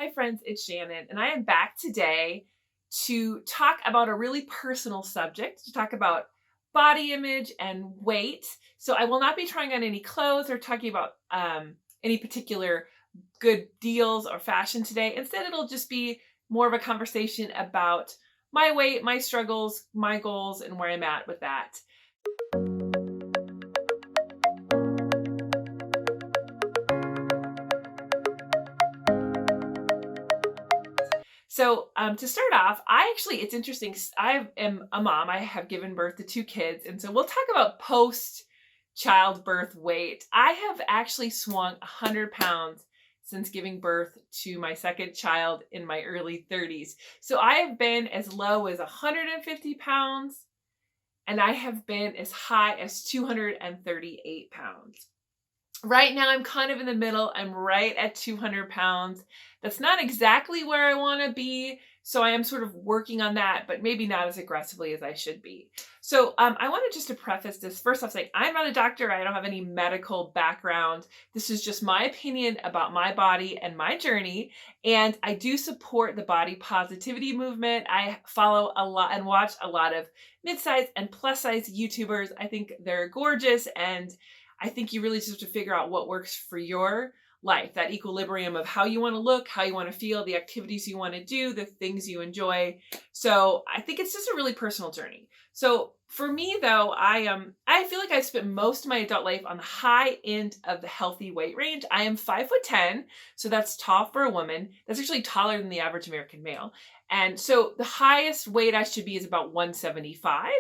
Hi friends, it's Shannon, and I am back today to talk about a really personal subject, to talk about body image and weight. So I will not be trying on any clothes or talking about any particular good deals or fashion today. Instead, it'll just be more of a conversation about my weight, my struggles, my goals, and where I'm at with that. So to start off, it's interesting. I am a mom. I have given birth to two kids. And so we'll talk about post childbirth weight. I have actually swung 100 pounds since giving birth to my second child in my early 30s. So I have been as low as 150 pounds and I have been as high as 238 pounds. Right now, I'm kind of in the middle. I'm right at 200 pounds. That's not exactly where I want to be. So I am sort of working on that, but maybe not as aggressively as I should be. So I wanted just to preface this first off saying I'm not a doctor. I don't have any medical background. This is just my opinion about my body and my journey. And I do support the body positivity movement. I follow a lot and watch a lot of mid-size and plus-size YouTubers. I think they're gorgeous, and I think you really just have to figure out what works for your life, that equilibrium of how you want to look, how you want to feel, the activities you want to do, the things you enjoy. So I think it's just a really personal journey. So for me though, I feel like I've spent most of my adult life on the high end of the healthy weight range. I am 5'10", so that's tall for a woman. That's actually taller than the average American male. And so the highest weight I should be is about 175.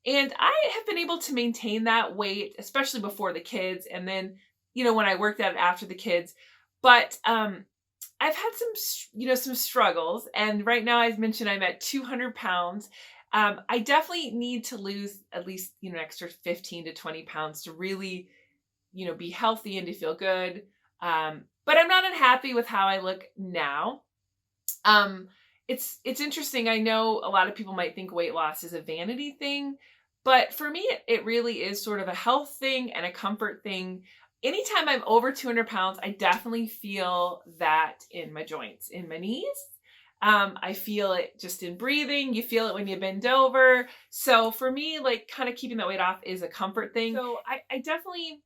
And I have been able to maintain that weight, especially before the kids. And then, when I worked at it after the kids, but, I've had some struggles. And right now I've mentioned I'm at 200 pounds. I definitely need to lose at least, an extra 15 to 20 pounds to really, be healthy and to feel good. But I'm not unhappy with how I look now. It's interesting. I know a lot of people might think weight loss is a vanity thing, but for me, it really is sort of a health thing and a comfort thing. Anytime I'm over 200 pounds, I definitely feel that in my joints, in my knees. I feel it just in breathing. You feel it when you bend over. So for me, like kind of keeping that weight off is a comfort thing. So I'm definitely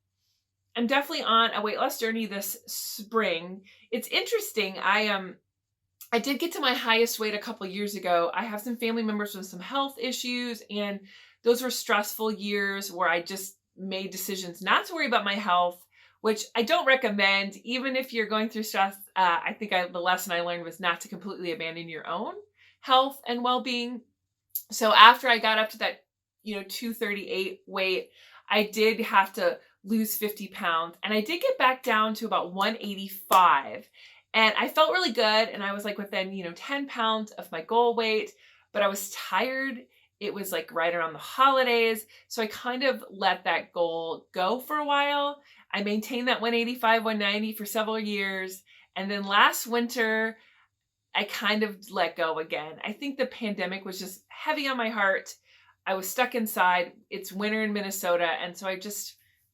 on a weight loss journey this spring. It's interesting. I did get to my highest weight a couple years ago. I have some family members with some health issues, and those were stressful years where I just made decisions not to worry about my health, which I don't recommend. Even if you're going through stress, I think the lesson I learned was not to completely abandon your own health and well-being. So after I got up to that, 238 weight, I did have to lose 50 pounds, and I did get back down to about 185. And I felt really good. And I was like within, 10 pounds of my goal weight, but I was tired. It was like right around the holidays. So I kind of let that goal go for a while. I maintained that 185, 190 for several years. And then last winter, I kind of let go again. I think the pandemic was just heavy on my heart. I was stuck inside. It's winter in Minnesota. And so I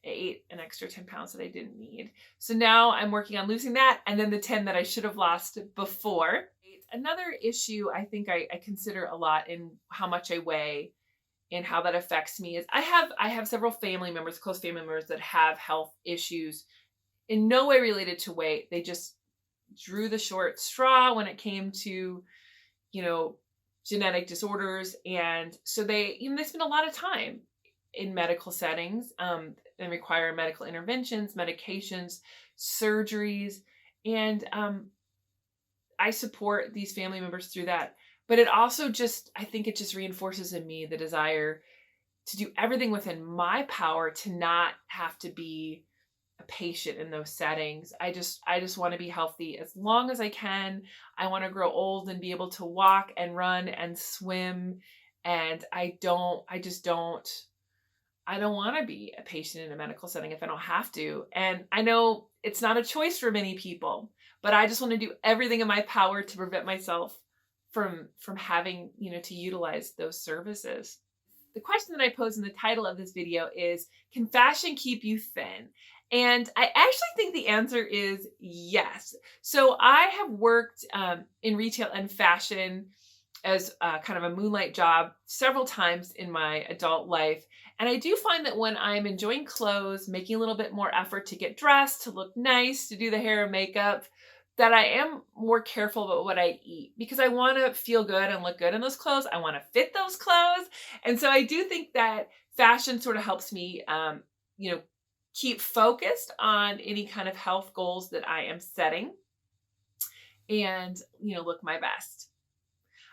ate an extra 10 pounds that I didn't need. So now I'm working on losing that, and then the 10 that I should have lost before. Another issue I think I consider a lot in how much I weigh and how that affects me is I have several family members, close family members, that have health issues in no way related to weight. They just drew the short straw when it came to, genetic disorders. And so they spend a lot of time in medical settings, and require medical interventions, medications, surgeries. And I support these family members through that. But it also I think it just reinforces in me the desire to do everything within my power to not have to be a patient in those settings. I just want to be healthy as long as I can. I want to grow old and be able to walk and run and swim. And I don't want to be a patient in a medical setting if I don't have to. And I know it's not a choice for many people, but I just want to do everything in my power to prevent myself from having, to utilize those services. The question that I posed in the title of this video is, can fashion keep you thin? And I actually think the answer is yes. So I have worked in retail and fashion as kind of a moonlight job several times in my adult life. And I do find that when I'm enjoying clothes, making a little bit more effort to get dressed, to look nice, to do the hair and makeup, that I am more careful about what I eat because I want to feel good and look good in those clothes. I want to fit those clothes. And so I do think that fashion sort of helps me, you know, keep focused on any kind of health goals that I am setting and, look my best.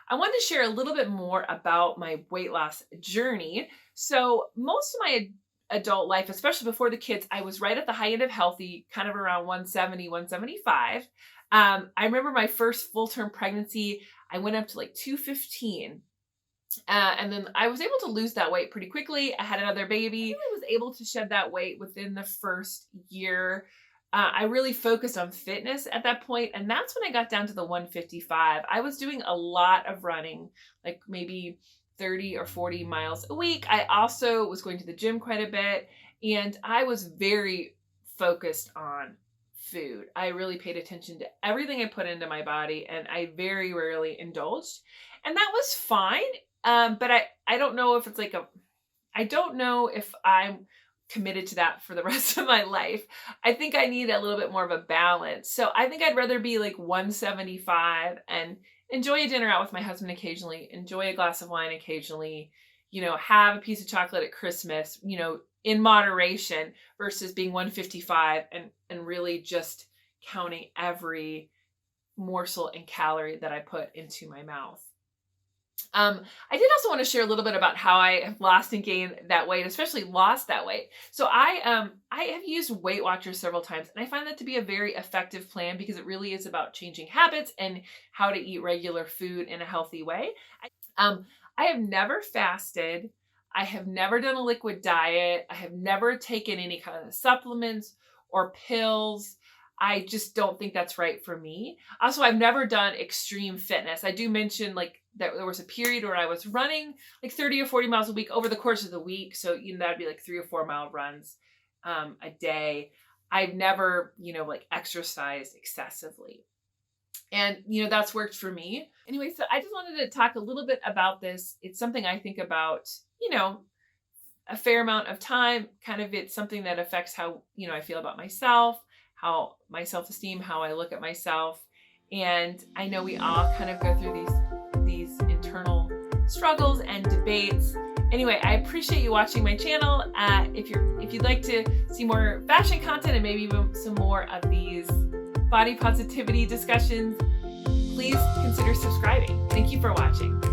I wanted to share a little bit more about my weight loss journey. So, most of my adult life, especially before the kids, I was right at the high end of healthy, kind of around 170, 175. I remember my first full term pregnancy, I went up to like 215. And then I was able to lose that weight pretty quickly. I had another baby. I was able to shed that weight within the first year. I really focused on fitness at that point, and that's when I got down to the 155. I was doing a lot of running, like maybe 30 or 40 miles a week. I also was going to the gym quite a bit, and I was very focused on food. I really paid attention to everything I put into my body, and I very rarely indulged. And that was fine. But I don't know if it's like I don't know if I'm committed to that for the rest of my life. I think I need a little bit more of a balance. So I think I'd rather be like 175 and enjoy a dinner out with my husband occasionally, enjoy a glass of wine occasionally, have a piece of chocolate at Christmas, in moderation versus being 155 and really just counting every morsel and calorie that I put into my mouth. I did also want to share a little bit about how I have lost and gained that weight, especially lost that weight. So I have used Weight Watchers several times, and I find that to be a very effective plan because it really is about changing habits and how to eat regular food in a healthy way. I have never fasted. I have never done a liquid diet. I have never taken any kind of supplements or pills. I just don't think that's right for me. Also, I've never done extreme fitness. I do mention like that there was a period where I was running like 30 or 40 miles a week over the course of the week. So, that'd be like 3 or 4 mile runs a day. I've never, like exercised excessively. And, that's worked for me. Anyway, so I just wanted to talk a little bit about this. It's something I think about, a fair amount of time. Kind of it's something that affects how, I feel about myself, how my self-esteem, how I look at myself. And I know we all kind of go through these internal struggles and debates. Anyway, I appreciate you watching my channel. If you'd like to see more fashion content and maybe even some more of these body positivity discussions, please consider subscribing. Thank you for watching.